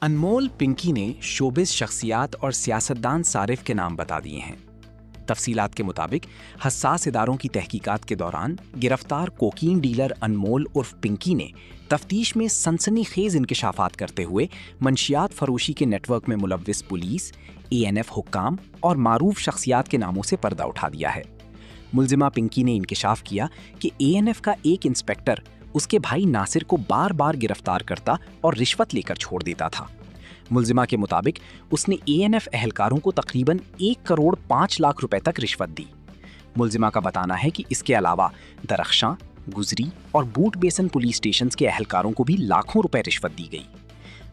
अनमोल पिंकी ने शोबिज शख्सियात और सियासतदान सारिफ के नाम बता दिए हैं। तफसीलात के मुताबिक हसास इदारों की तहकीकात के दौरान गिरफ्तार कोकीन डीलर अनमोल उर्फ पिंकी ने तफ्तीश में सनसनीखेज इंकशाफात करते हुए मंशियात फरोशी के नेटवर्क में मुलव्विस पुलिस, ANF हुक्काम और मारूफ शख्सियात के नामों से पर्दा उठा दिया है। मुलजिमा पिंकी ने इंकशाफ किया कि ANF का एक इंस्पेक्टर उसके भाई नासिर को बार बार गिरफ्तार करता और रिश्वत लेकर छोड़ देता था। मुलजिमा के मुताबिक उसने ANF एहलकारों को तकरीबन 1 करोड़ 5 लाख रुपए तक रिश्वत दी। मुलजिमा का बताना है कि इसके अलावा दरख्शां, गुजरी और बूट बेसन पुलिस स्टेशन के एहलकारों को भी लाखों रुपए रिश्वत दी गई।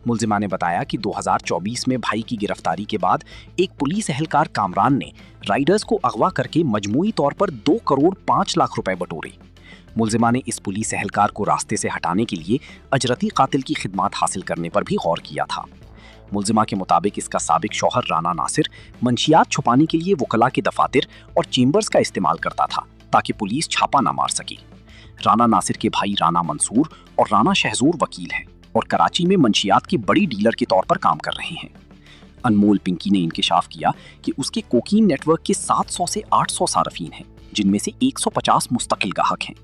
मुलजिमा ने बताया कि 2024 में भाई की गिरफ्तारी के बाद एक पुलिस एहलकार कामरान ने राइडर्स को अगवा करके मजमूई तौर पर 2 करोड़ 5 लाख रुपए बटोरे। मुलजिमा ने इस पुलिस एहलकार को रास्ते से हटाने के लिए अजरती कातिल की खिदमत हासिल करने पर भी गौर किया था। मुलजिमा के मुताबिक इसका साबिक शौहर राना नासिर मंशियात छुपाने के लिए वकला के दफातर और चेंबर्स का इस्तेमाल करता था ताकि पुलिस छापा ना मार सके। राना नासिर के भाई राना मंसूर और राना शहजूर वकील हैं और कराची में मंशियात के बड़ी डीलर के तौर पर काम कर रहे हैं। अनमोल पिंकी ने इंकशाफ किया कि उसके कोकीन नेटवर्क के 700 से 800 सारफीन हैं, जिनमें से 150 मुस्तकिल गाहक हैं।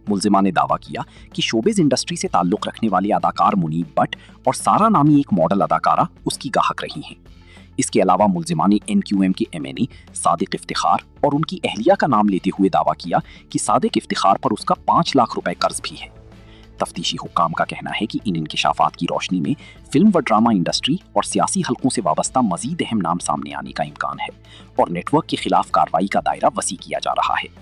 मुलजिमा ने दावा किया कि शोबिज इंडस्ट्री से ताल्लुक रखने वाले अदाकार मुनीब भट्ट और सारा नामी एक मॉडल अदाकारा उसकी गाहक रही हैं। इसके अलावा मुलजिमा ने NQM के MNA सादिक इफ्तिखार और उनकी अहलिया का नाम लेते हुए दावा किया कि सादिक इफ्तिखार पर उसका 5 लाख रुपए कर्ज भी है। तफ्तीशी हुक्काम का कहना है कि इन इंकशाफात की रोशनी में फिल्म व ड्रामा इंडस्ट्री और सियासी हलकों से वाबस्ता मजीद अहम नाम सामने आने का इम्कान है और नेटवर्क के खिलाफ कार्रवाई का दायरा वसी किया जा रहा है।